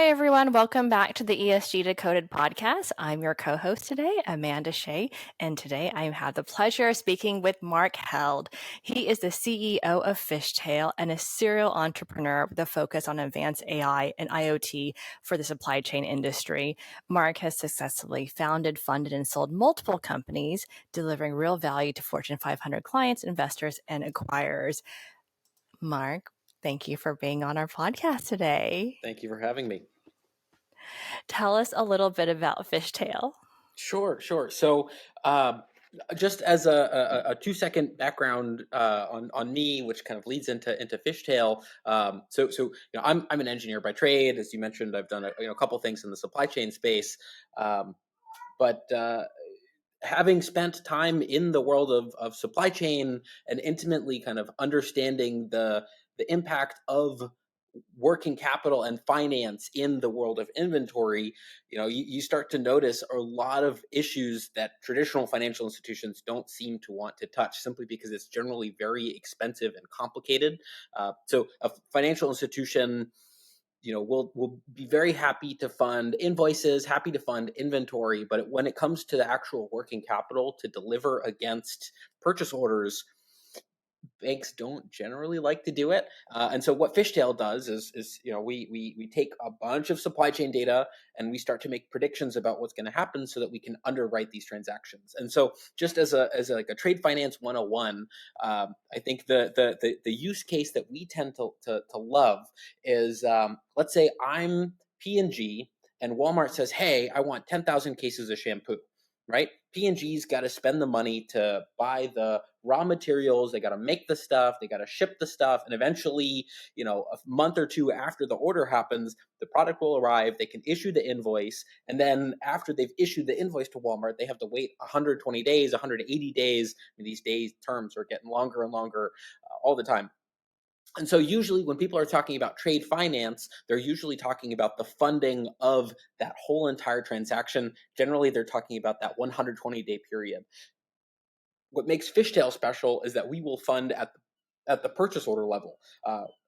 Hi, everyone. Welcome back to the ESG Decoded podcast. I'm your co-host today, Amanda Hsieh, and today I have the pleasure of speaking with Marc Held. He is the CEO of Fishtail and a serial entrepreneur with a focus on advanced AI and IoT for the supply chain industry. Marc has successfully founded, funded, and sold multiple companies, delivering real value to Fortune 500 clients, investors, and acquirers. Marc, thank you for being on our podcast today. Thank you for having me. Tell us a little bit about Fishtail. Sure. So, just as a 2 second background on me, which kind of leads into Fishtail. I'm an engineer by trade, as you mentioned. I've done a couple things in the supply chain space, but having spent time in the world of supply chain and intimately kind of understanding the impact of working capital and finance in the world of inventory, you start to notice a lot of issues that traditional financial institutions don't seem to want to touch, simply because it's generally very expensive and complicated. So a financial institution, will be very happy to fund invoices, happy to fund inventory, but when it comes to the actual working capital to deliver against purchase orders, banks don't generally like to do it. And so what Fishtail does is we take a bunch of supply chain data and we start to make predictions about what's going to happen so that we can underwrite these transactions. And so just as a trade finance 101, I think the use case that we tend to love is, let's say I'm P&G and Walmart says, hey, I want 10,000 cases of shampoo. Right? P&G's got to spend the money to buy the raw materials. They got to make the stuff. They got to ship the stuff. And eventually, a month or two after the order happens, the product will arrive. They can issue the invoice. And then after they've issued the invoice to Walmart, they have to wait 120 days, 180 days. I mean, these days terms are getting longer and longer all the time. And so usually when people are talking about trade finance, they're usually talking about the funding of that whole entire transaction. Generally, they're talking about that 120-day period. What makes Fishtail special is that we will fund at the purchase order level.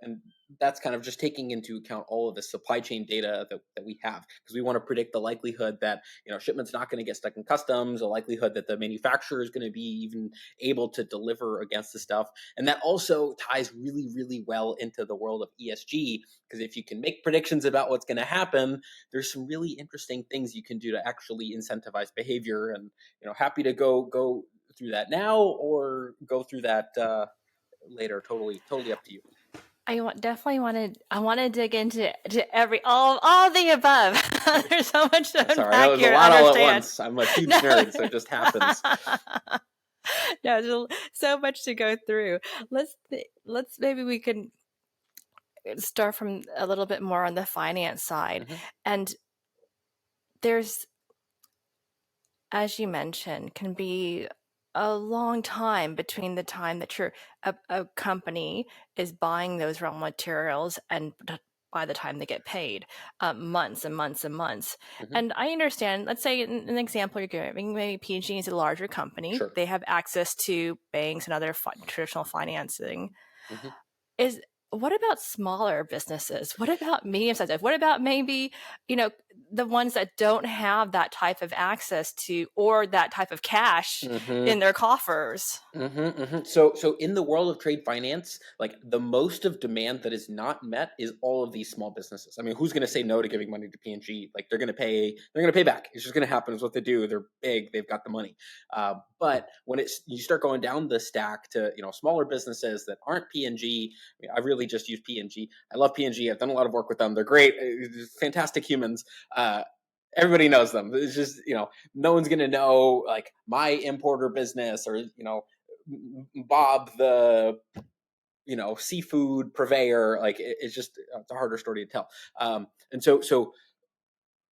And that's kind of just taking into account all of the supply chain data that we have, because we want to predict the likelihood that shipment's not going to get stuck in customs, the likelihood that the manufacturer is going to be even able to deliver against the stuff. And that also ties really, really well into the world of ESG, because if you can make predictions about what's going to happen, there's some really interesting things you can do to actually incentivize behavior. And happy to go through that now or go through that later. Totally up to you. I want to dig into all the above. There's so much to unpack. Sorry, that was a lot all at once. I'm a huge nerd, so it just happens. No, there's so much to go through. Let's maybe we can start from a little bit more on the finance side. Mm-hmm. And there's, as you mentioned, can be a long time between the time that a company is buying those raw materials and by the time they get paid, months and months and months. Mm-hmm. And I understand, let's say an example you're giving, maybe P&G is a larger company. Sure. They have access to banks and other traditional financing. Mm-hmm. What about smaller businesses? What about medium-sized? What about maybe, the ones that don't have that type of access to or that type of cash in their coffers? So in the world of trade finance, like the most of demand that is not met is all of these small businesses. I mean, who's going to say no to giving money to P&G? Like they're going to pay back. It's just going to happen. Is what they do. They're big. They've got the money. But when you start going down the stack to smaller businesses that aren't P&G, I mean, I really just use P&G. I love P&G. I've done a lot of work with them. They're great, fantastic humans. Everybody knows them. It's just no one's gonna know like my importer business or Bob the seafood purveyor. Like it's a harder story to tell. And so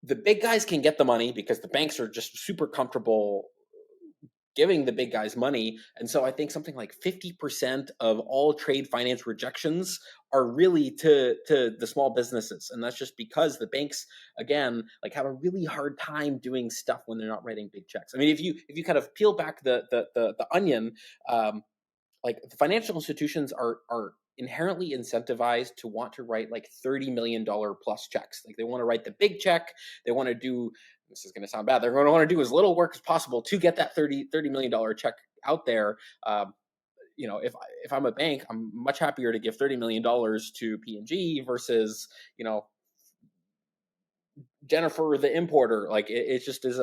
the big guys can get the money because the banks are just super comfortable giving the big guys money. And so I think something like 50% of all trade finance rejections are really to the small businesses. And that's just because the banks, again, like have a really hard time doing stuff when they're not writing big checks. I mean, if you kind of peel back the onion, like the financial institutions are inherently incentivized to want to write like $30 million plus checks. Like they want to write the big check. They want to do, this is going to sound bad, they're going to want to do as little work as possible to get that $30 million check out there. If I'm a bank, I'm much happier to give $30 million to P&G versus, Jennifer, the importer. Like it just is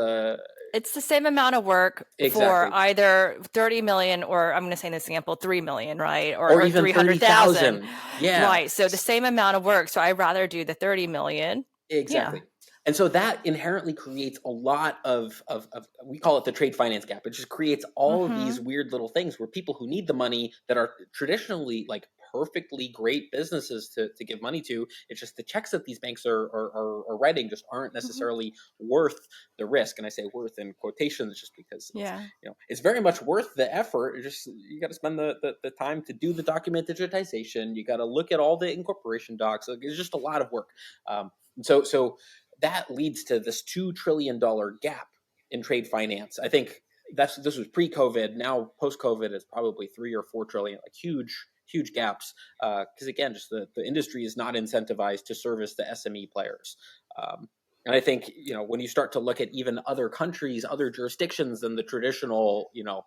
it's the same amount of work exactly. for either 30 million or I'm going to say in this example 3 million, right? Or Or even 300,000. 30,000. Yeah. Right. So the same amount of work. So I'd rather do the 30 million. Exactly. Yeah. And so that inherently creates a lot of we call it the trade finance gap. It just creates all of these weird little things where people who need the money that are traditionally like perfectly great businesses to give money to, it's just the checks that these banks are writing just aren't necessarily worth the risk. And I say worth in quotations just because Yeah. it's very much worth the effort. It's just you got to spend the time to do the document digitization. You got to look at all the incorporation docs. Like, it's just a lot of work. So that leads to this $2 trillion gap in trade finance. I think this was pre-COVID. Now post-COVID is probably 3 or 4 trillion, like huge gaps. Because again, just the industry is not incentivized to service the SME players. And I think, when you start to look at even other countries, other jurisdictions than the traditional, I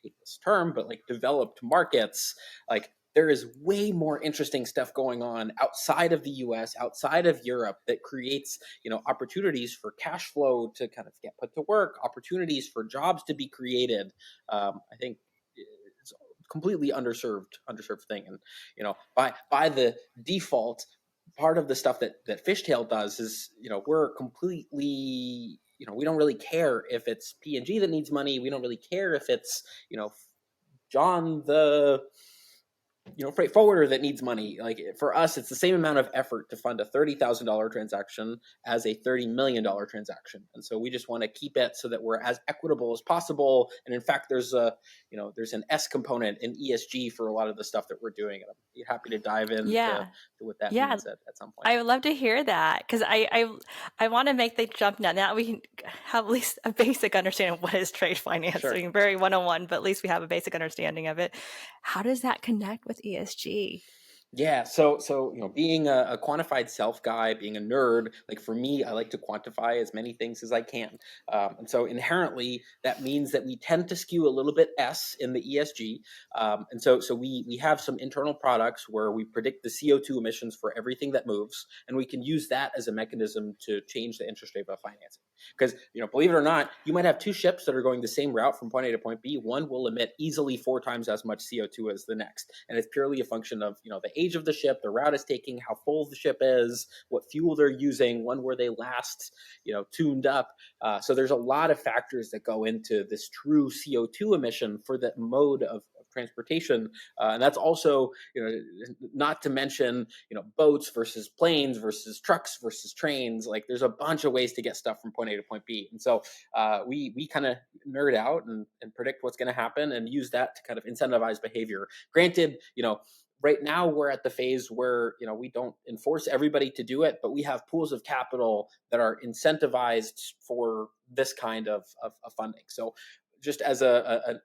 hate this term, but like developed markets, like there is way more interesting stuff going on outside of the US, outside of Europe that creates, opportunities for cash flow to kind of get put to work, opportunities for jobs to be created. I think it's a completely underserved thing. And, by the default, part of the stuff that Fishtail does is, we're completely, we don't really care if it's P&G that needs money. We don't really care if it's, John the freight forwarder that needs money. Like for us, it's the same amount of effort to fund a $30,000 transaction as a $30 million transaction. And so we just want to keep it so that we're as equitable as possible. And in fact, there's an S component in ESG for a lot of the stuff that we're doing. And I'm happy to dive into to what that means at some point. I would love to hear that because I want to make the jump now. Now we can have at least a basic understanding of what is trade financing. Sure. Very 101, but at least we have a basic understanding of it. How does that connect with ESG? Yeah, so being a quantified self guy, being a nerd, like for me, I like to quantify as many things as I can, and so inherently that means that we tend to skew a little bit S in the ESG, and so we have some internal products where we predict the CO2 emissions for everything that moves, and we can use that as a mechanism to change the interest rate of financing. Because believe it or not, you might have two ships that are going the same route from point A to point B. One will emit easily 4 times as much CO2 as the next, and it's purely a function of the age of the ship, the route it's taking, how full the ship is, what fuel they're using, when were they last, tuned up. So there's a lot of factors that go into this true CO2 emission for the mode of transportation, and that's also not to mention boats versus planes versus trucks versus trains. Like there's a bunch of ways to get stuff from point A to point B, and so we kind of nerd out and predict what's going to happen and use that to kind of incentivize behavior. Granted, right now we're at the phase where we don't enforce everybody to do it, but we have pools of capital that are incentivized for this kind of funding. So just as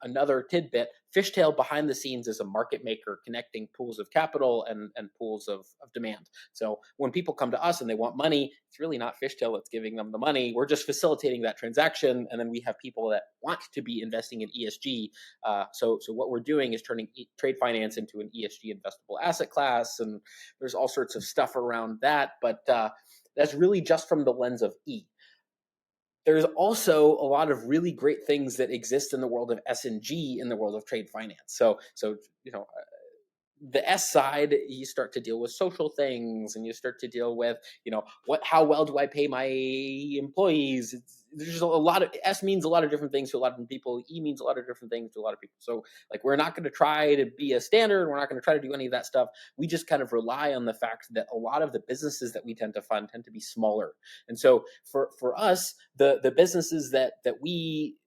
another tidbit, Fishtail behind the scenes is a market maker connecting pools of capital and pools of demand. So when people come to us and they want money, it's really not Fishtail that's giving them the money. We're just facilitating that transaction, and then we have people that want to be investing in ESG. So what we're doing is turning trade finance into an ESG investable asset class, and there's all sorts of stuff around that, but that's really just from the lens of E. There's also a lot of really great things that exist in the world of S&G in the world of trade finance. So the S side, you start to deal with social things, and you start to deal with, how well do I pay my employees? There's just a lot of S means a lot of different things to a lot of different people. E means a lot of different things to a lot of people. So like, we're not going to try to be a standard. We're not going to try to do any of that stuff. We just kind of rely on the fact that a lot of the businesses that we tend to fund tend to be smaller. And so for us, the businesses that we,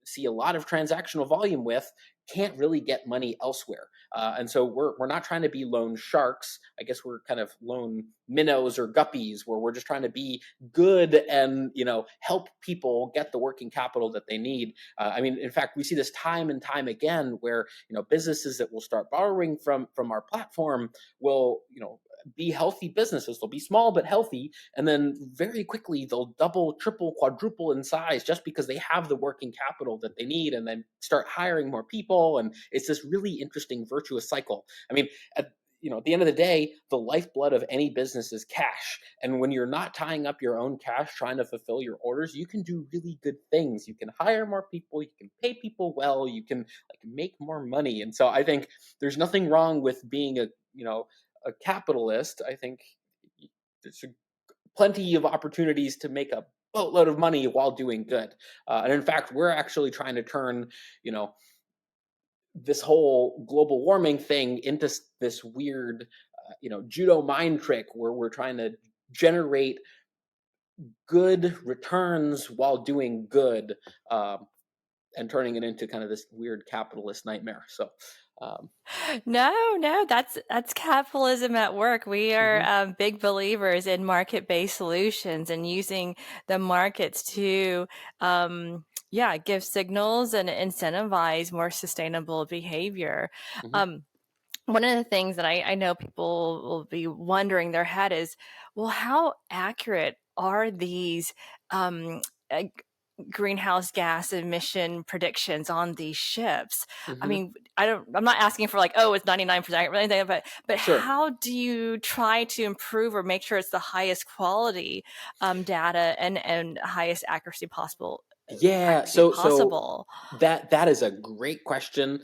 see a lot of transactional volume with can't really get money elsewhere. And so we're not trying to be loan sharks. I guess we're kind of loan minnows or guppies, where we're just trying to be good and help people get the working capital that they need. I mean, in fact, we see this time and time again, where businesses that will start borrowing from our platform will be healthy businesses. They'll be small but healthy, and then very quickly they'll double, triple, quadruple in size just because they have the working capital that they need, and then start hiring more people. And it's this really interesting virtuous cycle. I mean, at the end of the day, the lifeblood of any business is cash. And when you're not tying up your own cash trying to fulfill your orders, you can do really good things. You can hire more people, you can pay people well, you can make more money. And so I think there's nothing wrong with being a capitalist. I think there's plenty of opportunities to make a boatload of money while doing good. And in fact, we're actually trying to turn, this whole global warming thing into this weird, judo mind trick, where we're trying to generate good returns while doing good, and turning it into kind of this weird capitalist nightmare. So, No, that's capitalism at work. We are mhm, big believers in market-based solutions and using the markets to, give signals and incentivize more sustainable behavior. mhm, Um, One of the things that I know people will be wondering their head is, well, how accurate are these uh, greenhouse gas emission predictions on these ships? I mhm. mean, I'm not asking for like, oh, it's 99% or anything, but Sure. how do you try to improve or make sure it's the highest quality data and highest Yeah. accuracy So possible? that is a great question.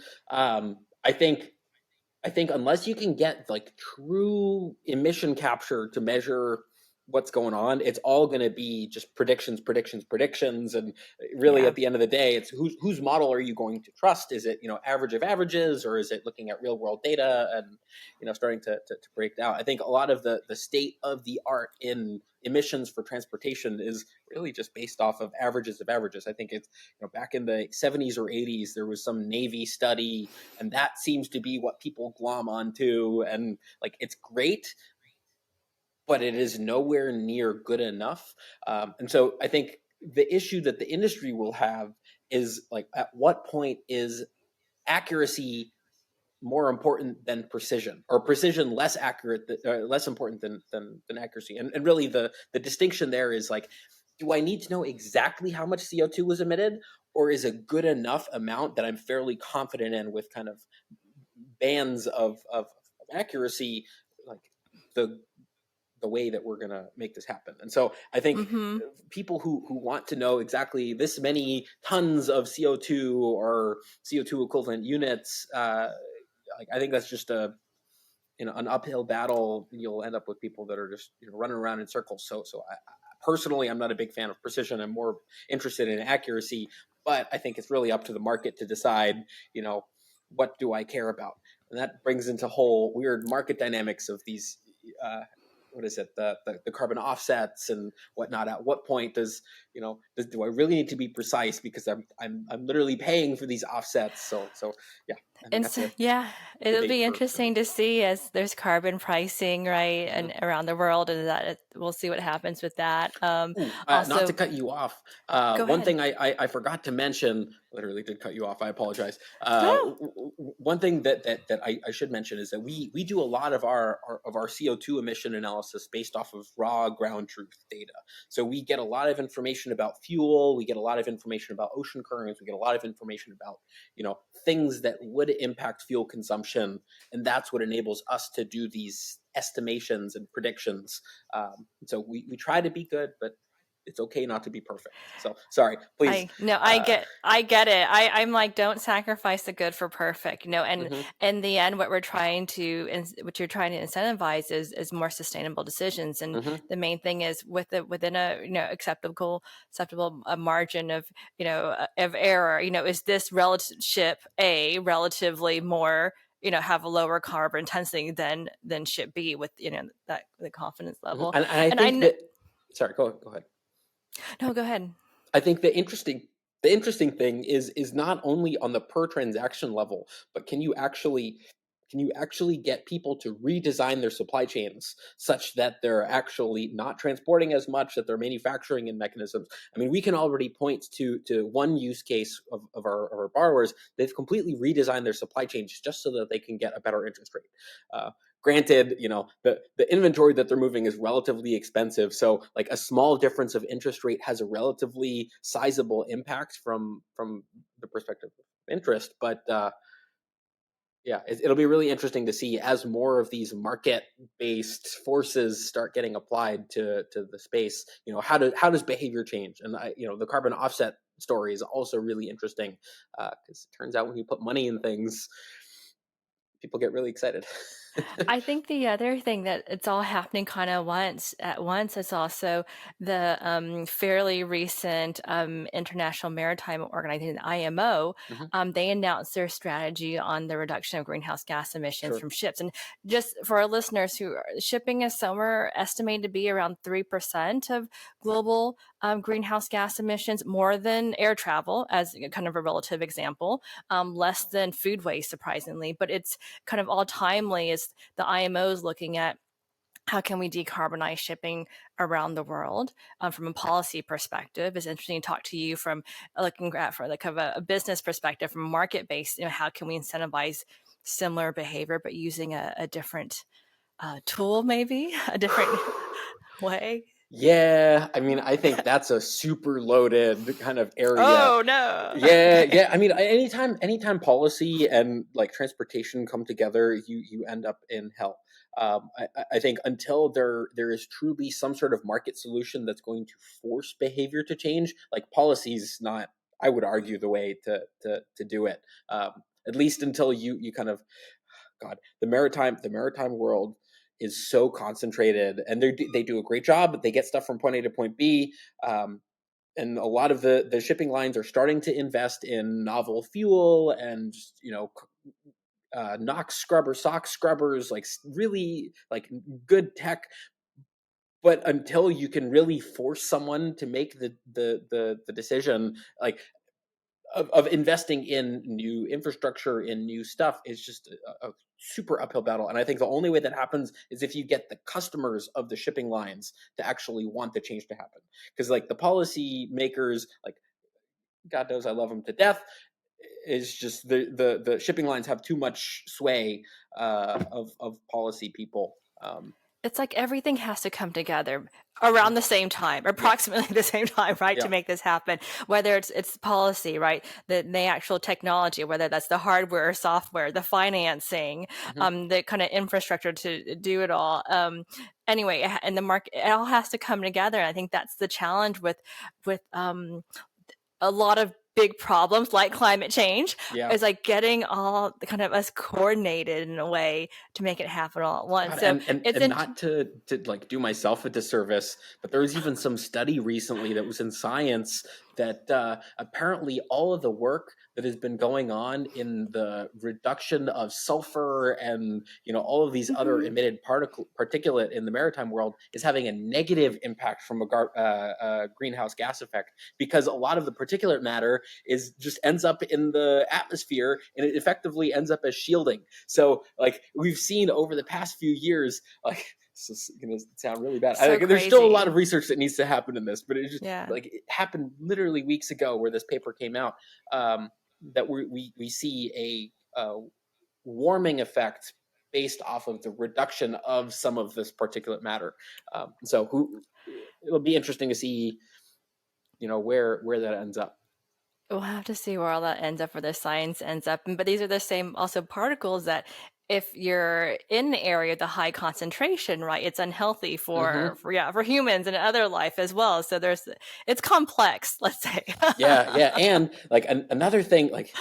I think unless you can get like true emission capture to measure what's going on, it's all going to be just predictions, predictions, predictions. And really, Yeah. at the end of the day, it's whose model are you going to trust? Is it average of averages, or is it looking at real world data and starting to break down? I think a lot of the state of the art in emissions for transportation is really just based off of averages of averages. I think it's back in the 70s or 80s, there was some Navy study, and that seems to be what people glom onto, and like it's great, but it is nowhere near good enough. And so I think the issue that the industry will have is like, at what point is accuracy more important than precision, or precision less accurate, less important than accuracy? And really, the distinction there is like, do I need to know exactly how much CO2 was emitted, or is a good enough amount that I'm fairly confident in with kind of bands of accuracy, like the the way that we're going to make this happen? And so I think Mm-hmm. people who want to know exactly this many tons of CO2 or CO2 equivalent units, like, I think that's just an uphill battle. You'll end up with people that are just running around in circles. So I personally, I'm not a big fan of precision. I'm more interested in accuracy, but I think it's really up to the market to decide, what do I care about? And that brings into whole weird market dynamics of these, what is it, the carbon offsets and whatnot. At what point do I really need to be precise, because I'm literally paying for these offsets? So yeah, I think And that's so, a yeah, it'll debate be for interesting to see as there's carbon pricing, right, and Mhm. around the world, and we'll see what happens with that. Ooh, not to Also, cut you off. go One ahead. thing I forgot to mention, literally did cut you off. I apologize. No. One thing that I should mention is that we do a lot of our CO2 emission analysis based off of raw ground truth data. So we get a lot of information about fuel. We get a lot of information about ocean currents. We get a lot of information about things that would impact fuel consumption, and that's what enables us to do these estimations and predictions. So we try to be good, but it's okay not to be perfect. So sorry, please. I no, Uh, I get it. I'm like, don't sacrifice the good for perfect, and mhm, in the end, what you're trying to incentivize is more sustainable decisions, and mhm. the main thing is within a acceptable margin of of error. Is this relative A relatively more have a lower carbon intensity than ship B with that the confidence Mhm. level, And I and I think know. that, sorry, go ahead. No, go ahead. I think the interesting The interesting thing is not only on the per transaction level, but can you actually get people to redesign their supply chains such that they're actually not transporting as much, that they're manufacturing in mechanisms? I mean, we can already point to one use case of our borrowers. They've completely redesigned their supply chains just so that they can get a better interest rate. Granted, the inventory that they're moving is relatively expensive, so like a small difference of interest rate has a relatively sizable impact from the perspective of interest. But yeah, it'll be really interesting to see as more of these market-based forces start getting applied to the space. How does behavior change? And the carbon offset story is also really interesting, because it turns out when you put money in things, people get really excited. I think the other thing that it's all happening kind of at once is also the fairly recent International Maritime Organization, IMO. Mhm. They announced their strategy on the reduction of greenhouse gas emissions Sure. from ships. And just for our listeners, shipping is somewhere estimated to be around 3% of global greenhouse gas emissions, more than air travel, as kind of a relative example, less than food waste, surprisingly. But it's kind of all timely as the IMO is looking at how can we decarbonize shipping around the world from a policy perspective. It's interesting to talk to you from looking at for like a business perspective, from market based. How can we incentivize similar behavior but using a different tool, maybe a different way? Yeah, I mean, I think that's a super loaded kind of area. Oh no. Yeah, Okay. yeah. I mean, anytime policy and like transportation come together, you end up in hell. I think until there is truly some sort of market solution that's going to force behavior to change, like policy is not, I would argue, the way to do it. At least until you kind of, God, the maritime world is so concentrated, and they do a great job. They get stuff from point A to point B. And a lot of the shipping lines are starting to invest in novel fuel and NOx scrubber, SOx scrubbers, like really like good tech. But until you can really force someone to make the decision, like of investing in new infrastructure, in new stuff, is just a super uphill battle. And I think the only way that happens is if you get the customers of the shipping lines to actually want the change to happen. Because like the policy makers, like God knows I love them to death, is just the shipping lines have too much sway of policy people. It's like everything has to come together around the same time, Yeah, approximately the same time, right, to yeah. make this happen. Whether it's policy, right, the actual technology, whether that's the hardware or software, the financing, Hmm. the kind of infrastructure to do it all. Anyway, and the market, it all has to come together. And I think that's the challenge with a lot of big problems like climate change, Yeah. is like getting all kind of us coordinated in a way to make it happen all at once. God, So and not to like do myself a disservice, but there was even some study recently that was in Science that apparently all of the work that has been going on in the reduction of sulfur and all of these other Mhm. emitted particulate in the maritime world is having a negative impact from a greenhouse gas effect, because a lot of the particulate matter is just ends up in the atmosphere, and it effectively ends up as shielding. So like we've seen over the past few years, like this is going to sound really bad. So There's still a lot crazy. of research that needs to happen in this, but it just Yeah. like it happened literally weeks ago where this paper came out, that we see a warming effect based off of the reduction of some of this particulate matter. So it'll be interesting to see where that ends up. We'll have to see where all that ends up, where the science ends up. But these are the same also particles that if you're in the area of the high concentration, right, it's unhealthy Hmm. for humans and other life as well. So it's complex, let's say. Yeah, yeah, and like another thing, like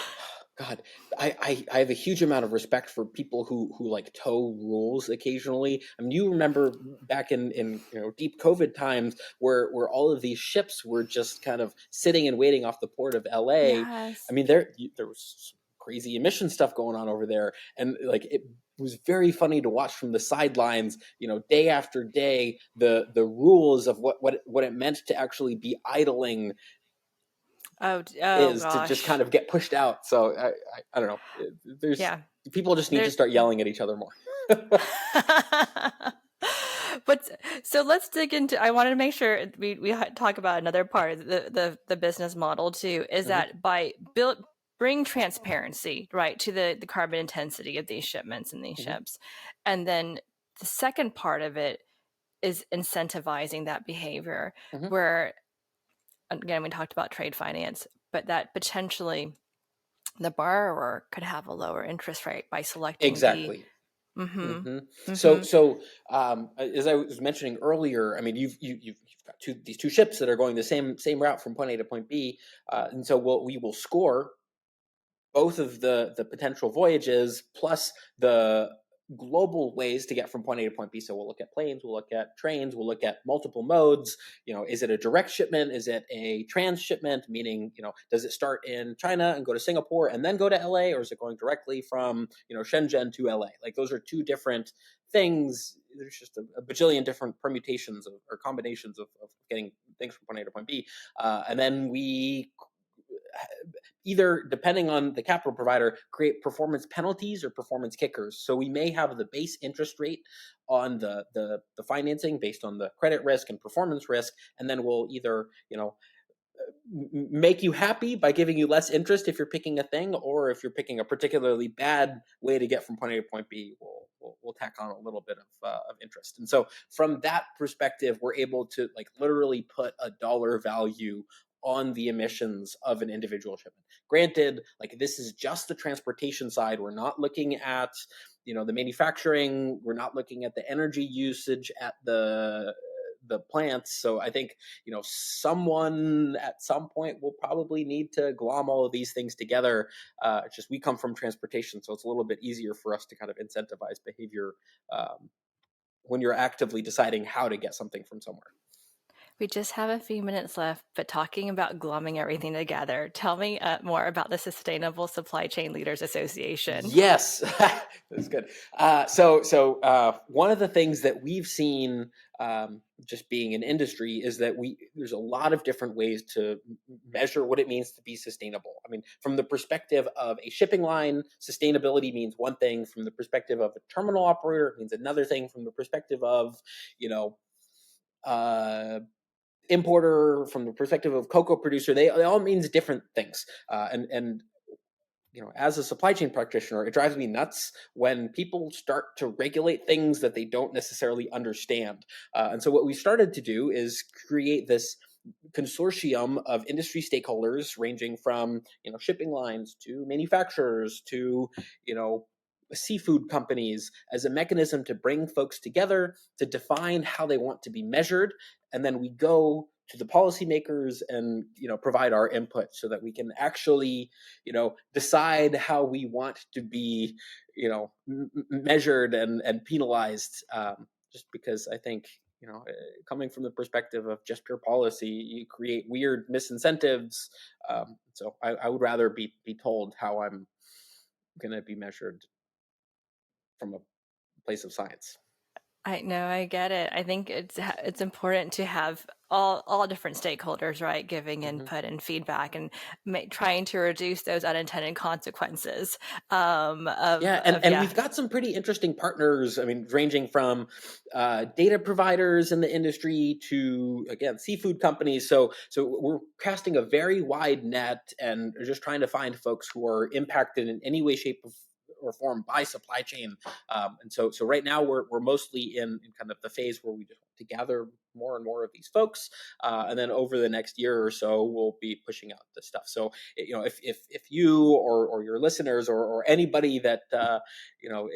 God, I have a huge amount of respect for people who like toe rules occasionally. I mean, you remember back in deep COVID times where all of these ships were just kind of sitting and waiting off the port of LA. I Yes. mean, there was some crazy emission stuff going on over there, and like it was very funny to watch from the sidelines, day after day, the rules of what it meant to actually be idling Oh is to just kind gosh. of get pushed out. So I don't know. There's Yeah. people just need to There's start yelling at each other more. But so let's dig into. I wanted to make sure we talk about another part of the business model too. Is Hmm. that by bring transparency right to the carbon intensity of these shipments and these Hmm. ships, and then the second part of it is incentivizing that behavior. Hmm. Where again we talked about trade finance, but that potentially the borrower could have a lower interest rate by selecting the. Exactly. Mm-hmm. Hmm. So Mm-hmm. as I was mentioning earlier, I mean, you've got these two ships that are going the same route from point A to point B, and so we will score both of the potential voyages plus the global ways to get from point A to point B. So we'll look at planes, we'll look at trains, we'll look at multiple modes. Is it a direct shipment? Is it a transshipment? Meaning, does it start in China and go to Singapore and then go to LA, or is it going directly from Shenzhen to LA? Like those are two different things. There's just a bajillion different permutations or combinations of getting things from point A to point B, and then we either, depending on the capital provider, create performance penalties or performance kickers. So we may have the base interest rate on the financing based on the credit risk and performance risk, and then we'll either make you happy by giving you less interest if you're picking a thing, or if you're picking a particularly bad way to get from point A to point B, we'll tack on a little bit of interest. And so from that perspective, we're able to like literally put a dollar value on the emissions of an individual shipment. Granted, like this is just the transportation side. We're not looking at the manufacturing. We're not looking at the energy usage at the plants. So I think someone at some point will probably need to glom all of these things together. It's just we come from transportation, so it's a little bit easier for us to kind of incentivize behavior when you're actively deciding how to get something from somewhere. We just have a few minutes left, but talking about glumming everything together, tell me more about the Sustainable Supply Chain Leaders Association. Yes, that's good. So one of the things that we've seen, just being in industry, is that there's a lot of different ways to measure what it means to be sustainable. I mean, from the perspective of a shipping line, sustainability means one thing. From the perspective of a terminal operator, it means another thing. From the perspective of uh, importer, from the perspective of cocoa producer, they all means different things. And as a supply chain practitioner, it drives me nuts when people start to regulate things that they don't necessarily understand. And so what we started to do is create this consortium of industry stakeholders ranging from shipping lines to manufacturers to you know seafood companies, as a mechanism to bring folks together to define how they want to be measured, and then we go to the policymakers and provide our input so that we can actually decide how we want to be measured and penalized. Just because I think coming from the perspective of just pure policy, you create weird misincentives. So I would rather be told how I'm going to be measured from a place of science. I know, I get it. I think it's important to have all different stakeholders, right, giving Mm-hmm. input and feedback and trying to reduce those unintended consequences Yeah, and of and yeah. we've got some pretty interesting partners. I mean, ranging from data providers in the industry to, again, seafood companies. So we're casting a very wide net and just trying to find folks who are impacted in any way, shape, or form by supply chain. And so right now we're mostly in kind of the phase where we just want to gather more and more of these folks, and then over the next year or so we'll be pushing out this stuff. So if you or your listeners or anybody that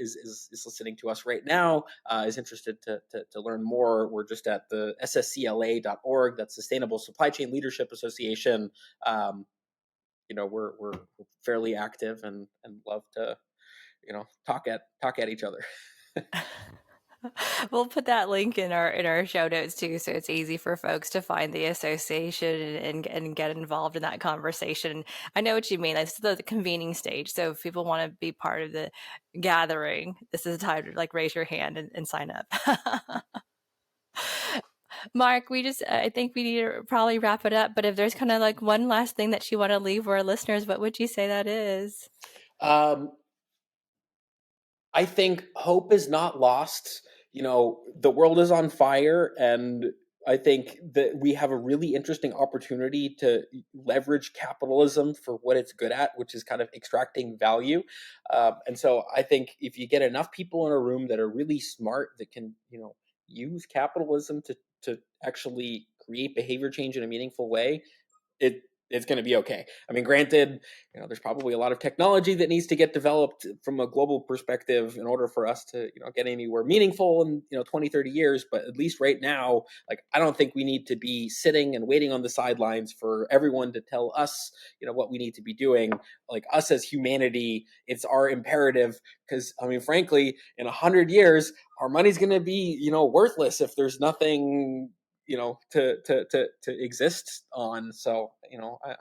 is listening to us right now is interested to learn more, we're just at the sscla.org. That's Sustainable Supply Chain Leadership Association. We're fairly active and love to talk at each other. We'll put that link in our show notes too, so it's easy for folks to find the association and get involved in that conversation. I know what you mean. That's the convening stage. So if people want to be part of the gathering, this is the time to like raise your hand and sign up. Marc, I think we need to probably wrap it up, but if there's kind of like one last thing that you want to leave for our listeners, what would you say that is? Um, I think hope is not lost. The world is on fire, and I think that we have a really interesting opportunity to leverage capitalism for what it's good at, which is kind of extracting value. And so I think if you get enough people in a room that are really smart, that can, use capitalism to actually create behavior change in a meaningful way, it's going to be okay. I mean, granted, there's probably a lot of technology that needs to get developed from a global perspective in order for us to, get anywhere meaningful in, 20, 30 years. But at least right now, like, I don't think we need to be sitting and waiting on the sidelines for everyone to tell us, what we need to be doing. Like, us as humanity, it's our imperative, because, I mean, frankly, in 100 years, our money's going to be, worthless if there's nothing to exist on. So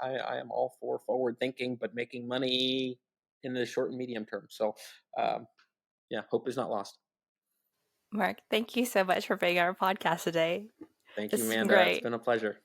I am all for forward thinking, but making money in the short and medium term. So yeah, hope is not lost. Marc, thank you so much for being on our podcast today. Thank you, This has been Amanda. It's great. been a pleasure.